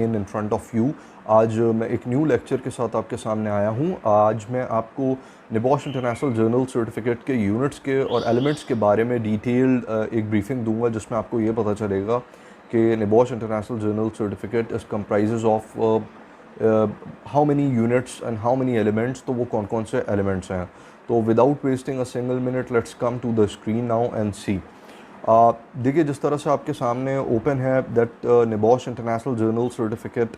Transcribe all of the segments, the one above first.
In front of you. आज मैं एक न्यू लेक्चर के साथ आपके सामने आया हूँ। आज मैं आपको निबॉश इंटरनेशनल जर्नल सर्टिफिकेट के यूनिट्स के और एलिमेंट्स के बारे में डिटेल्ड एक ब्रीफिंग दूंगा, जिसमें आपको ये पता चलेगा कि NEBOSH international general certificate is comprises of how many units and how many elements, तो वो कौन कौन से एलिमेंट्स हैं। तो without wasting a single minute, let's come to the screen now and see. देखिए, जिस तरह से आपके सामने ओपन है that NEBOSH international general certificate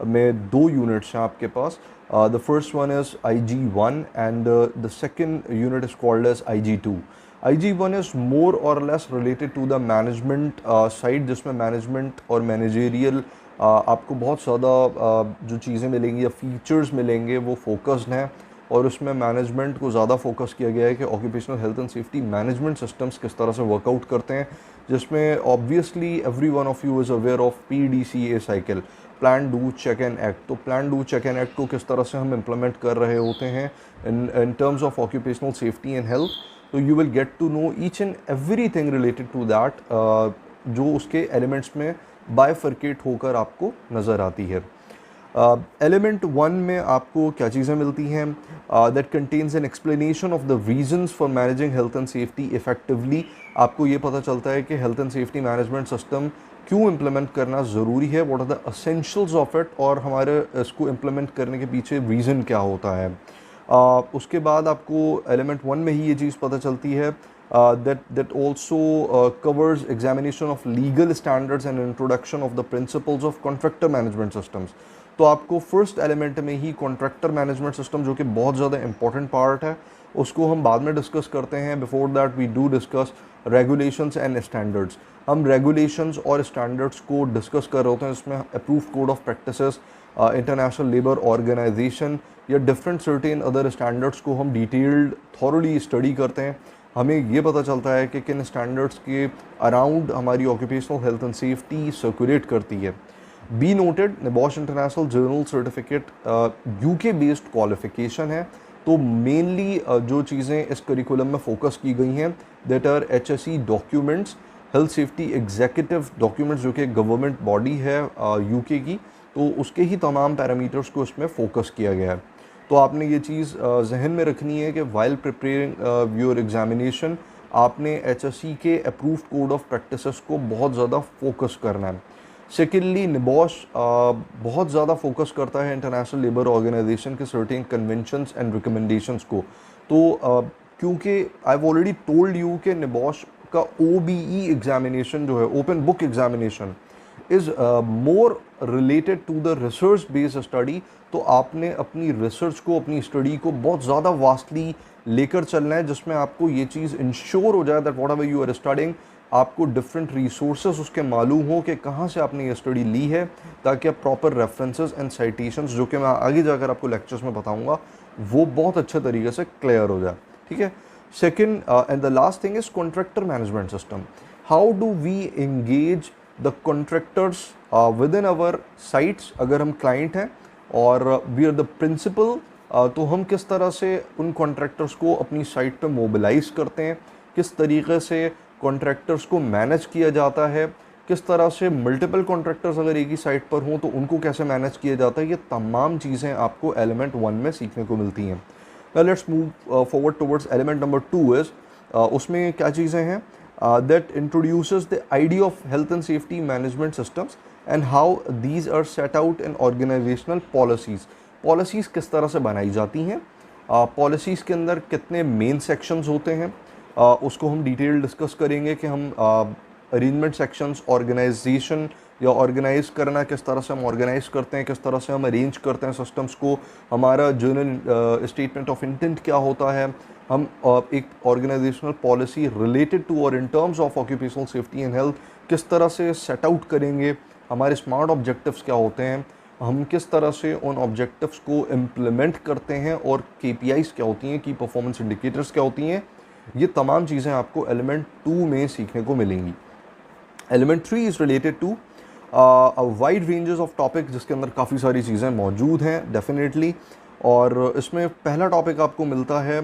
में दो यूनिट्स हैं आपके पास। The first one is IG1 and the second unit is called as IG2। IG1 is more or less related to the management side, जिसमें मैनेजमेंट और managerial आपको बहुत ज़्यादा जो चीज़ें मिलेंगी या फीचर्स मिलेंगे वो फोकस्ड हैं, और उसमें मैनेजमेंट को ज़्यादा फोकस किया गया है कि occupational health and safety management systems किस तरह से वर्कआउट करते हैं, जिसमें obviously every one of you is aware of PDCA cycle, plan do check and act. तो plan do check and act को किस तरह से हम इम्प्लीमेंट कर रहे होते हैं in terms of occupational safety and health. तो you will get to know each and every thing related to that, जो उसके एलिमेंट्स में बायफर्केट होकर आपको नज़र आती है। एलिमेंट 1 में आपको क्या चीज़ें मिलती हैं? That contains an explanation of the reasons for managing health and safety effectively. आपको ये पता चलता है कि health and safety management system क्यों इम्प्लीमेंट करना ज़रूरी है, what are the essentials of it, और हमारे इसको इम्प्लीमेंट करने के पीछे रीज़न क्या होता है। उसके बाद आपको एलिमेंट 1 में ही ये चीज़ पता चलती है that also covers examination of legal standards and introduction of the principles of contractor management systems। तो आपको फर्स्ट एलिमेंट में ही कॉन्ट्रैक्टर मैनेजमेंट सिस्टम, जो कि बहुत ज़्यादा इंपॉर्टेंट पार्ट है, उसको हम बाद में डिस्कस करते हैं। Before that we do discuss regulations and standards. हम रेगुलेशंस और स्टैंडर्ड्स को डिस्कस कर रहे होते हैं, इसमें approved code of practices, international labour organisation या डिफरेंट सर्टेन अदर स्टैंडर्ड्स को हम डिटेल्ड थॉरली स्टडी करते हैं। हमें ये पता चलता है कि किन स्टैंडर्ड्स के अराउंड हमारी occupational health and safety circulate करती है। Be noted, NEBOSH international general certificate UK based qualification है। तो मेनली जो चीज़ें इस करिकुलम में फोकस की गई हैं that are HSE documents, health safety executive documents, जो कि गवर्नमेंट बॉडी है UK की, तो उसके ही तमाम पैरामीटर्स को इसमें फोकस किया गया है। तो आपने ये चीज़ जहन में रखनी है कि वाइल प्रिपेयरिंग योर एग्जामिनेशन आपने HSE के अप्रूव्ड कोड ऑफ प्रैक्टिसेस को बहुत ज़्यादा फोकस करना है। सेकेंडली, निबॉश बहुत ज़्यादा फोकस करता है इंटरनेशनल लेबर ऑर्गेनाइजेशन के सर्टेन कन्वेंशंस एंड रिकमेंडेशंस को। तो क्योंकि I have already told you कि निबॉश का OBE एग्जामिनेशन जो है, open book examination, is more related to the research based study. तो आपने अपनी रिसर्च को, अपनी स्टडी को बहुत ज़्यादा वास्टली लेकर चलना है, जिसमें आपको ये चीज़ इंश्योर हो जाए that whatever you are studying, आपको डिफरेंट रिसोर्सेज उसके मालूम हो कि कहाँ से आपने ये स्टडी ली है, ताकि आप प्रॉपर रेफरेंसेस एंड साइटेशंस, जो कि मैं आगे जाकर आपको लेक्चर्स में बताऊँगा, वो बहुत अच्छे तरीके से क्लियर हो जाए। ठीक है। Second and the last thing is contractor management system. How do we engage the contractors within our sites, अगर हम क्लाइंट हैं और वी आर द प्रिंसिपल, तो हम किस तरह से उन कॉन्ट्रैक्टर्स को अपनी साइट पे मोबिलाइज करते हैं, किस तरीके से कॉन्ट्रैक्टर्स को मैनेज किया जाता है, किस तरह से मल्टीपल कॉन्ट्रैक्टर्स अगर एक ही साइट पर हों तो उनको कैसे मैनेज किया जाता है, ये तमाम चीज़ें आपको एलिमेंट 1 में सीखने को मिलती हैं। Let's move forward towards element number 2 is, उसमें क्या चीज़ें हैं? That introduces the idea of health and safety management systems and how these are set out in organizational policies। Policies किस तरह से बनाई जाती हैं, policies के अंदर कितने main sections होते हैं, उसको हम डिटेल डिस्कस करेंगे कि हम अरेंजमेंट सेक्शंस, ऑर्गेनाइजेशन या ऑर्गेनाइज करना, किस तरह से हम ऑर्गेनाइज करते हैं, किस तरह से हम अरेंज करते हैं सिस्टम्स को, हमारा जर्नल स्टेटमेंट ऑफ इंटेंट क्या होता है, हम एक ऑर्गेनाइजेशनल पॉलिसी रिलेटेड टू और इन terms of occupational safety and health किस तरह से सेट आउट करेंगे, हमारे स्मार्ट ऑब्जेक्टिव्स क्या होते हैं, हम किस तरह से उन ऑब्जेक्टिव्स को इम्प्लीमेंट करते हैं, और KPIs क्या होती हैं, की परफॉर्मेंस इंडिकेटर्स क्या होती हैं, ये तमाम चीज़ें आपको एलिमेंट 2 में सीखने को मिलेंगी। Element 3 is related to wide ranges of topic, जिसके अंदर काफ़ी सारी चीज़ें मौजूद हैं डेफिनेटली। और इसमें पहला टॉपिक आपको मिलता है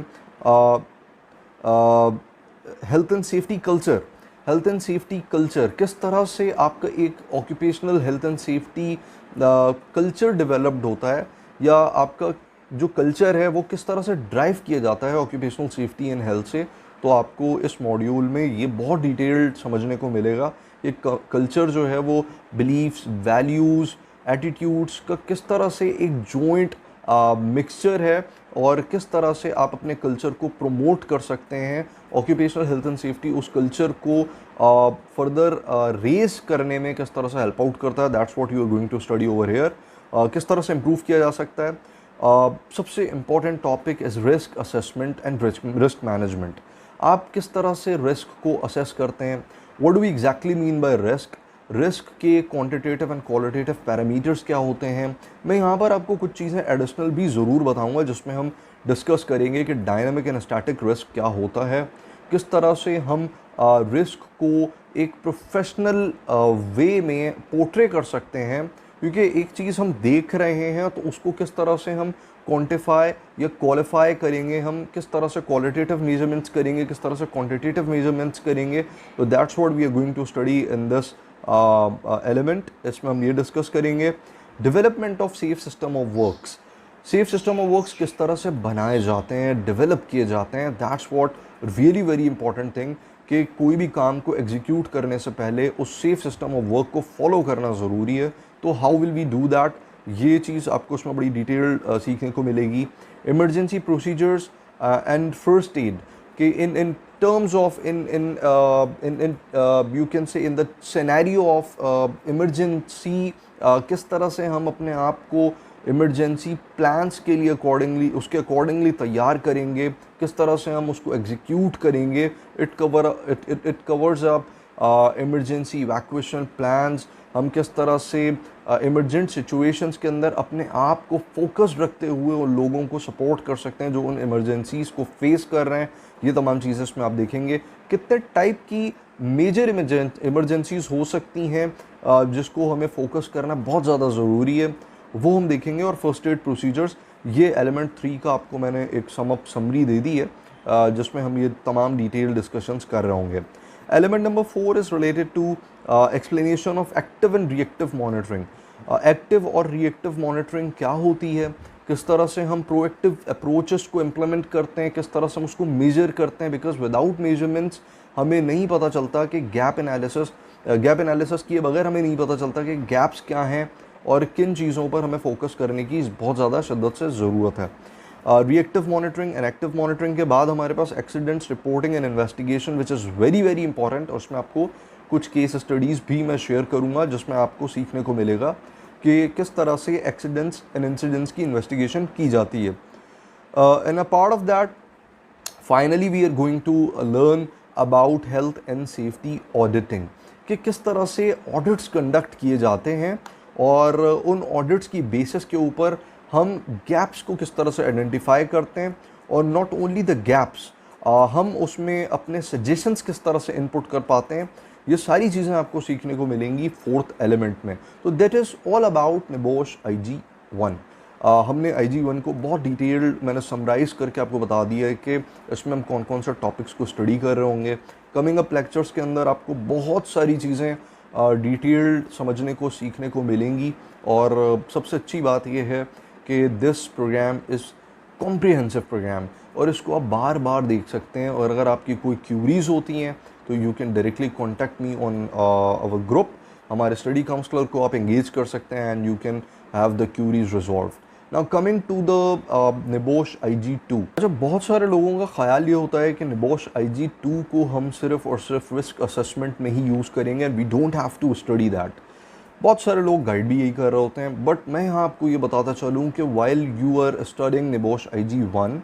health and safety culture. Health and safety culture, किस तरह से आपका एक occupational health and safety culture developed होता है, या आपका जो कल्चर है वो किस तरह से ड्राइव किया जाता है ऑक्यूपेशनल सेफ्टी एंड हेल्थ से। तो आपको इस मॉड्यूल में ये बहुत डिटेल्ड समझने को मिलेगा। एक कल्चर जो है वो बिलीफ्स, वैल्यूज़, एटीट्यूड्स का किस तरह से एक जॉइंट मिक्सचर है, और किस तरह से आप अपने कल्चर को प्रमोट कर सकते हैं। ऑक्यूपेशनल हेल्थ एंड सेफ्टी उस कल्चर को फर्दर रेस करने में किस तरह से हेल्प आउट करता है, that's what you are going to study over here. किस तरह से इम्प्रूव किया जा सकता है। सबसे important topic is risk assessment and risk management. आप किस तरह से रिस्क को असेस करते हैं, what do we exactly mean by risk, risk के क्वांटिटेटिव एंड क्वालिटेटिव पैरामीटर्स क्या होते हैं। मैं यहाँ पर आपको कुछ चीज़ें एडिशनल भी ज़रूर बताऊँगा, जिसमें हम डिस्कस करेंगे कि डायनामिक एंड स्टैटिक रिस्क क्या होता है, किस तरह से हम रिस्क को एक प्रोफेशनल वे में पोर्ट्रे कर सकते हैं। क्योंकि एक चीज़ हम देख रहे हैं तो उसको किस तरह से हम क्वांटिफाई या क्वालिफाई करेंगे, हम किस तरह से क्वालिटेटिव मेजरमेंट्स करेंगे, किस तरह से क्वांटिटेटिव मेजरमेंट्स करेंगे। तो that's what we are going to study in this element. इसमें हम ये डिस्कस करेंगे development of safe system of works. Safe system of works किस तरह से बनाए जाते हैं, डेवलप किए जाते हैं, that's what really very important thing, कि कोई भी काम को एग्जीक्यूट करने से पहले उस सेफ सिस्टम ऑफ वर्क को फॉलो करना ज़रूरी है। तो how will we do that, ये चीज़ आपको उसमें बड़ी डिटेल सीखने को मिलेगी। Emergency procedures and first aid कि in terms of in you can say in the scenario of emergency, किस तरह से हम अपने आप को इमरजेंसी प्लान्स के लिए उसके अकॉर्डिंगली तैयार करेंगे, किस तरह से हम उसको एग्जीक्यूट करेंगे। It covers up emergency evacuation plans, हम किस तरह से इमरजेंट सिचुएशंस के अंदर अपने आप को फोकस्ड रखते हुए उन लोगों को सपोर्ट कर सकते हैं जो उन इमरजेंसीज़ को फेस कर रहे हैं। ये तमाम चीज़ें इसमें आप देखेंगे। कितने टाइप की मेजर इमरजेंसीज़ हो सकती हैं जिसको हमें फोकस करना बहुत ज़्यादा ज़रूरी है, वो हम देखेंगे। और फर्स्ट एड प्रोसीजर्स, ये एलिमेंट 3 का आपको मैंने एक समरी दे दी है जिसमें हम ये तमाम डिटेल डिस्कशंस कर रहे होंगे। Element number 4 is related to explanation of active and reactive monitoring. Active और रिएक्टिव मॉनिटरिंग क्या होती है, किस तरह से हम प्रोएक्टिव अप्रोचेस को इम्प्लीमेंट करते हैं, किस तरह से हम उसको मेजर करते हैं। बिकॉज विदाउट मेजरमेंट्स हमें नहीं पता चलता कि गैप एनालिसिस किए बगैर हमें नहीं पता चलता कि गैप्स क्या हैं और किन चीज़ों पर हमें फोकस करने की बहुत ज़्यादा शिद्दत से ज़रूरत है। Reactive monitoring and active monitoring के बाद हमारे पास accidents reporting and investigation, which is very very important. और उसमें आपको कुछ केस स्टडीज़ भी मैं शेयर करूँगा जिसमें आपको सीखने को मिलेगा कि किस तरह से एक्सीडेंट्स एंड इंसिडेंट्स की इन्वेस्टिगेशन की जाती है। And a part of that finally we are going to learn about health and safety auditing, कि किस तरह से ऑडिट्स कंडक्ट किए जाते हैं और उन ऑडिट्स की बेसिस के ऊपर हम गैप्स को किस तरह से आइडेंटिफाई करते हैं। और नॉट ओनली द गैप्स, हम उसमें अपने सजेशंस किस तरह से इनपुट कर पाते हैं। ये सारी चीज़ें आपको सीखने को मिलेंगी फोर्थ एलिमेंट में। तो that is all about NEBOSH IG-1। हमने IG-1 को बहुत डिटेल्ड मैंने समराइज़ करके आपको बता दिया है कि इसमें हम कौन कौन से टॉपिक्स को स्टडी कर रहे होंगे। कमिंग अप लेक्चर्स के अंदर आपको बहुत सारी चीज़ें डिटेल्ड समझने को सीखने को मिलेंगी। और सबसे अच्छी बात यह है कि this programme is comprehensive programme, और इसको आप बार बार देख सकते हैं। और अगर आपकी कोई क्यूरीज होती हैं तो you can directly contact me on our group. हमारे स्टडी काउंसलर को आप एंगेज कर सकते हैं and you can have the queries resolve. Now coming to the NEBOSH IG-2। अच्छा, बहुत सारे लोगों का ख्याल ये होता है कि निबोश IG-2 को हम सिर्फ और सिर्फ रिस्क असेसमेंट में ही यूज़ करेंगे and we don't have to study that. बहुत सारे लोग गाइड भी यही कर रहे होते हैं, बट मैं यहाँ आपको ये बताता चलूँ कि while you are studying NEBOSH IG-1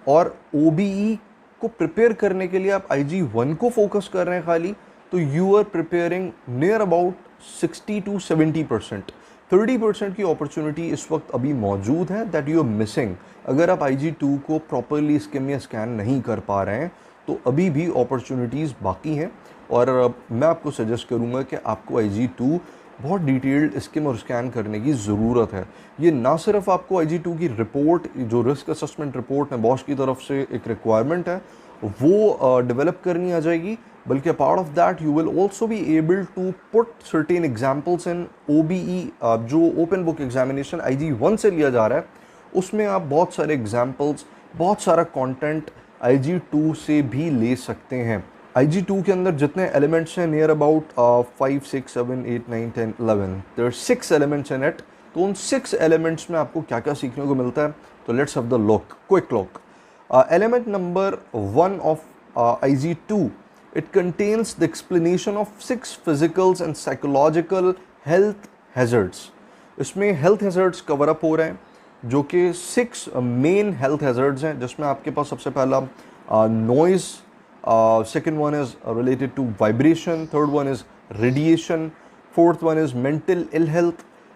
और OBE को प्रिपेयर करने के लिए आप IG-1 को फोकस कर रहे हैं खाली, तो you are preparing near about 60 to 70%। 30% की अपॉर्चुनिटी इस वक्त अभी मौजूद है दैट यू आर मिसिंग। अगर आप IG-2 को प्रॉपरली स्किम या स्कैन नहीं कर पा रहे हैं तो अभी भी अपॉर्चुनिटीज़ बाकी हैं। और मैं आपको सजेस्ट करूँगा कि आपको IG-2 बहुत डिटेल्ड स्किम और स्कैन करने की ज़रूरत है। ये ना सिर्फ आपको IG-2 की रिपोर्ट, जो रिस्क असेसमेंट रिपोर्ट है बॉश की तरफ से एक रिक्वायरमेंट है, वो डेवलप करनी आ जाएगी, बल्कि part of that you will also be able to put certain examples in OBE, जो ओपन बुक एग्जामिनेशन IG1 से लिया जा रहा है, उसमें आप बहुत सारे एग्जाम्पल्स, बहुत सारा कंटेंट IG2 से भी ले सकते हैं। IG2 के अंदर जितने एलिमेंट्स हैं, near about 5, 6, 7, 8, 9, 10, 11, there are 6 elements in it. तो उन 6 एलिमेंट्स में आपको क्या क्या सीखने को मिलता है, तो let's have the look, quick look. Element number 1 of IG2, it contains the explanation of 6 physical and psychological health hazards। इसमें हेल्थ हैज़र्ड्स कवर अप हो रहे हैं, जो कि 6 मेन हेल्थ हैज़र्ड्स हैं, जिसमें आपके पास सबसे पहला noise, second one is related to vibration, third one is radiation, fourth one is mental ill health,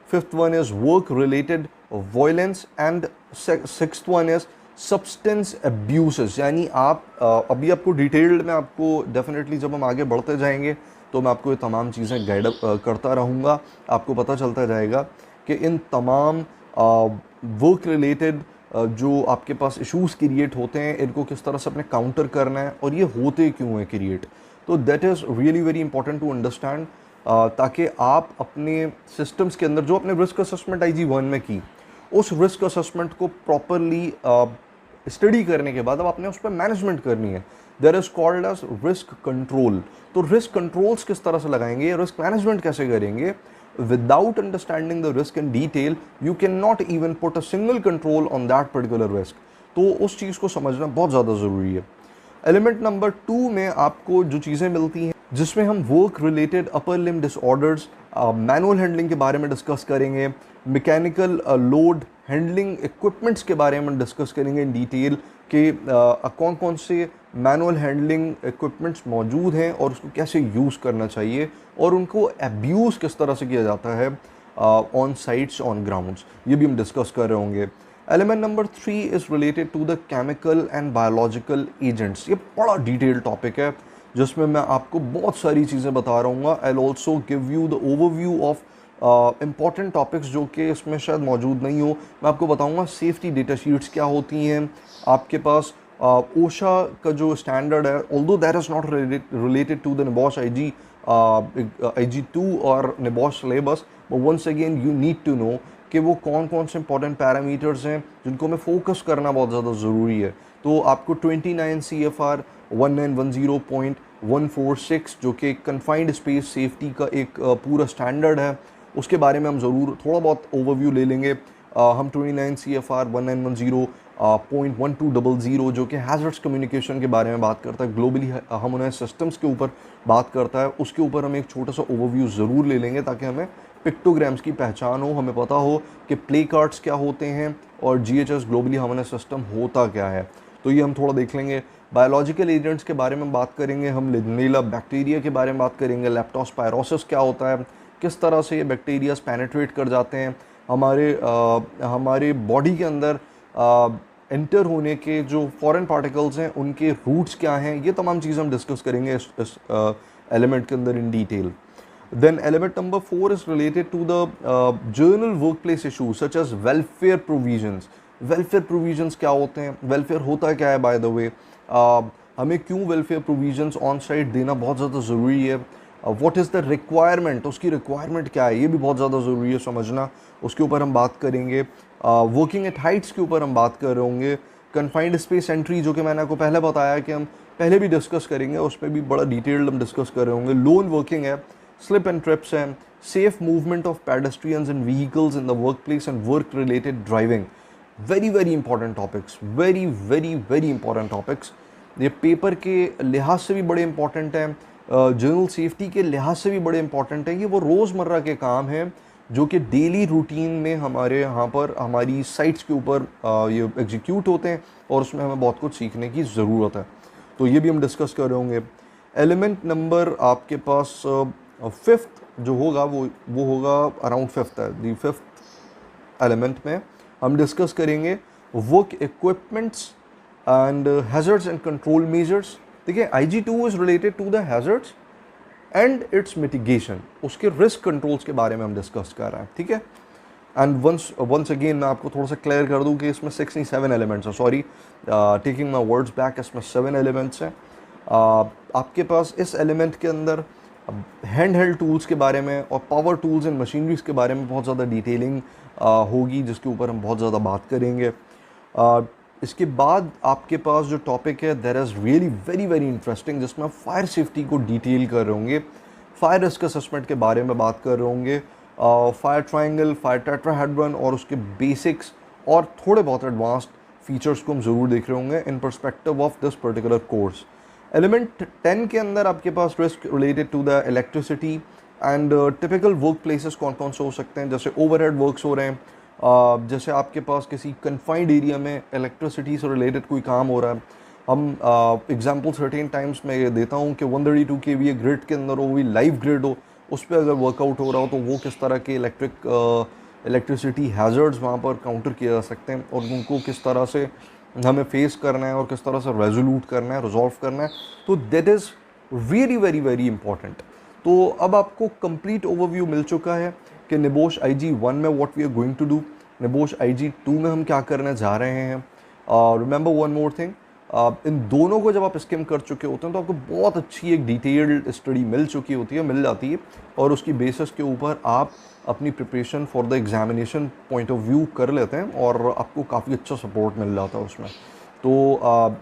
fifth one is work related violence, and sixth one is substance abuses. यानी आप अभी आपको डिटेल्ड में, आपको डेफिनेटली जब हम आगे बढ़ते जाएंगे तो मैं आपको ये तमाम चीज़ें गाइड करता रहूँगा, आपको पता चलता जाएगा कि इन तमाम वर्क रिलेटेड जो आपके पास इश्यूज़ क्रिएट होते हैं, इनको किस तरह से अपने काउंटर करना है और ये होते क्यों हैं क्रिएट। तो that is really very important to understand, ताकि आप अपने सिस्टम्स के अंदर जो अपने रिस्क असेसमेंट IG1 में की, उस रिस्क असेसमेंट को प्रॉपरली स्टडी करने के बाद अब आपने उस पर मैनेजमेंट करनी है। There is called as risk control. तो रिस्क कंट्रोल्स किस तरह से लगाएंगे, रिस्क मैनेजमेंट कैसे करेंगे, without understanding the risk in detail you can not even put a single control on that particular risk. तो उस चीज़ को समझना बहुत ज़्यादा ज़रूरी है। एलिमेंट नंबर 2 में आपको जो चीज़ें मिलती हैं, जिसमें हम work related upper limb disorders, manual handling के बारे में डिस्कस करेंगे, मैकेनिकल लोड हैंडलिंग इक्विपमेंट्स के बारे में डिस्कस करेंगे इन डिटेल कि कौन कौन से मैनुअल हैंडलिंग इक्विपमेंट्स मौजूद हैं और उसको कैसे यूज़ करना चाहिए और उनको अब्यूज़ किस तरह से किया जाता है ऑन साइट्स, ऑन ग्राउंड्स, ये भी हम डिस्कस कर रहे होंगे। Element number 3 is related to the chemical and biological agents. ये बड़ा डिटेल टॉपिक है जिसमें मैं आपको बहुत सारी चीज़ें बता रहा हूँ। I will also give you the overview of important topics जो कि इसमें शायद मौजूद नहीं हो। मैं आपको बताऊंगा सेफ्टी डेटा शीट्स क्या होती हैं, आपके पास ओशा का जो स्टैंडर्ड है, although that is not related to the NEBOSH IG2 और NEBOSH syllabus, but once again you need to know कि वो कौन कौन से इंपॉर्टेंट पैरामीटर्स हैं जिनको हमें फोकस करना बहुत ज़्यादा ज़रूरी है। तो आपको 29 CFR 1910.146 जो कि कन्फाइंड स्पेस सेफ्टी का एक पूरा स्टैंडर्ड है, उसके बारे में हम ज़रूर थोड़ा बहुत ओवरव्यू ले लेंगे। हम 29 CFR 1910.1200 जो कि हैज़र्ड्स कम्युनिकेशन के बारे में बात करता है, ग्लोबली हार्मोनाइज्ड सिस्टम्स के ऊपर बात करता है, उसके ऊपर हम एक छोटा सा ओवरव्यू ज़रूर ले लेंगे ताकि हमें पिक्टोग्राम्स की पहचान हो, हमें पता हो कि प्ले कार्ड्स क्या होते हैं और GHS ग्लोबली हार्मोनाइज्ड सिस्टम होता क्या है। तो ये हम थोड़ा देख लेंगे। बायोलॉजिकल एजेंट्स के बारे में बात करेंगे, हम लिग्नेला बैक्टीरिया के बारे में बात करेंगे, लेप्टोस्पायरोसिस क्या होता है, किस तरह से ये बैक्टीरियाज पेनिट्रेट कर जाते हैं हमारे बॉडी के अंदर, एंटर होने के जो फॉरेन पार्टिकल्स हैं उनके रूट्स क्या हैं, ये तमाम चीज़ें हम डिस्कस करेंगे इस एलिमेंट के अंदर in detail. Then element number 4 is related to the journal workplace issues such as welfare provisions। welfare provisions क्या होते हैं, welfare होता क्या है by the way, हमें क्यों welfare provisions on site देना बहुत ज़्यादा ज़रूरी है, what is the requirement, उसकी requirement क्या है, ये भी बहुत ज़्यादा ज़रूरी है समझना, उसके ऊपर हम बात करेंगे। working at heights के ऊपर हम बात कर रहे होंगे। confined space entry जो कि मैंने आपको पहले बताया कि हम पहले भी डिस्कस करेंगे, उस पर भी बड़ा डिटेल्ड हम डिस्कस कर रहे होंगे। लोन वर्किंग है, slip and trips हैं, safe movement of pedestrians and vehicles in the workplace and work related driving। very very important topics, very important topics। ये पेपर के लिहाज से भी बड़े इंपॉर्टेंट हैं, जनरल सेफ्टी के लिहाज से भी बड़े इंपॉर्टेंट हैं। ये वो रोज़मर्रा के काम हैं जो कि डेली रूटीन में हमारे यहाँ पर हमारी साइट्स के ऊपर ये एग्जीक्यूट होते हैं और उसमें हमें बहुत कुछ सीखने की ज़रूरत है। तो ये भी हम डिस्कस कर रहे होंगे। एलिमेंट नंबर आपके पास फिफ्थ जो होगा वो होगा अराउंड फिफ्थ है, दी फिफ्थ एलिमेंट में हम डिस्कस करेंगे work equipments and hazards and control measures. देखिए IG2 is related to the hazards and its mitigation, उसके रिस्क कंट्रोल्स के बारे में हम डिस्कस कर रहे हैं, ठीक है। एंड वंस अगेन मैं आपको थोड़ा सा क्लियर कर दूं कि इसमें 6 नहीं 7 एलिमेंट्स हैं, sorry taking my words back, इसमें 7 एलिमेंट्स हैं। आपके पास इस एलिमेंट के अंदर हैंड हेल्ड टूल्स के बारे में और पावर टूल्स एंड मशीनरीज के बारे में बहुत ज़्यादा डिटेलिंग होगी, जिसके ऊपर हम बहुत ज़्यादा बात करेंगे। इसके बाद आपके पास जो टॉपिक है that is really very very interesting, जिसमें आप फायर सेफ्टी को डिटेल कर रहे होंगे, फायर रिस्क असेसमेंट के बारे में बात कर रहे होंगे, फायर ट्रायंगल, फायर टेट्राहेड्रन और उसके बेसिक्स और थोड़े बहुत एडवांस्ड फीचर्स को हम ज़रूर देख रहे होंगे in perspective of this particular course. Element 10 के अंदर आपके पास risk related to the electricity and typical work places कौन कौन से हो सकते हैं, जैसे ओवरहेड वर्क्स हो रहे हैं, जैसे आपके पास किसी कन्फाइंड एरिया में इलेक्ट्रिसिटी से रिलेटेड कोई काम हो रहा है। हम एग्जांपल सर्टेन टाइम्स में ये देता हूँ कि 132 kVA ग्रिड के अंदर हो, भी लाइव ग्रिड हो, उस पर अगर वर्कआउट हो रहा हो तो वो किस तरह के इलेक्ट्रिसिटी हैज़र्ड्स वहाँ पर काउंटर किए जा सकते हैं और उनको किस तरह से हमें फेस करना है और किस तरह से रेजोल्यूट करना है, रिजॉल्व करना है। तो that is really very very important. तो अब आपको कंप्लीट ओवरव्यू मिल चुका है कि निबोश IG1 में what we are going to do, NEBOSH IG2 में हम क्या करने जा रहे हैं। रिमेंबर वन मोर थिंग, इन दोनों को जब आप स्किम कर चुके होते हैं तो आपको बहुत अच्छी एक डिटेल्ड स्टडी मिल चुकी होती है, मिल जाती है, और उसकी बेसिस के ऊपर आप अपनी preparation for the examination point of view कर लेते हैं और आपको काफ़ी अच्छा सपोर्ट मिल जाता है उसमें। तो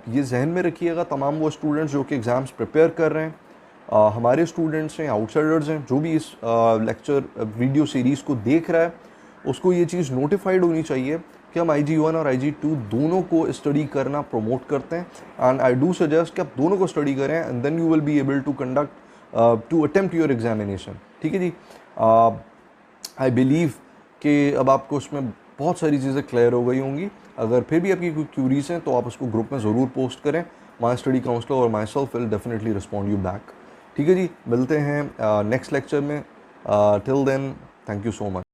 ये जहन में रखिएगा तमाम वो स्टूडेंट्स जो कि एग्ज़ाम्स प्रिपेयर कर रहे हैं, हमारे स्टूडेंट्स हैं, आउटसाइडर्स हैं, जो भी इस लेक्चर वीडियो सीरीज़ को देख रहा है उसको ये चीज़ नोटिफाइड होनी चाहिए कि हम IG1 और IG2 दोनों को स्टडी करना प्रमोट करते हैं। एंड आई डू सजेस्ट कि आप दोनों को स्टडी करें and then you will be able to conduct to attempt your examination. ठीक है जी। आई बिलीव कि अब आपको उसमें बहुत सारी चीज़ें क्लियर हो गई होंगी। अगर फिर भी आपकी कोई क्यूरीज हैं तो आप उसको ग्रुप में ज़रूर पोस्ट करें। माई स्टडी काउंसलर और myself will definitely respond you back. ठीक है जी, मिलते हैं नेक्स्ट लेक्चर में। Till then, thank you so much.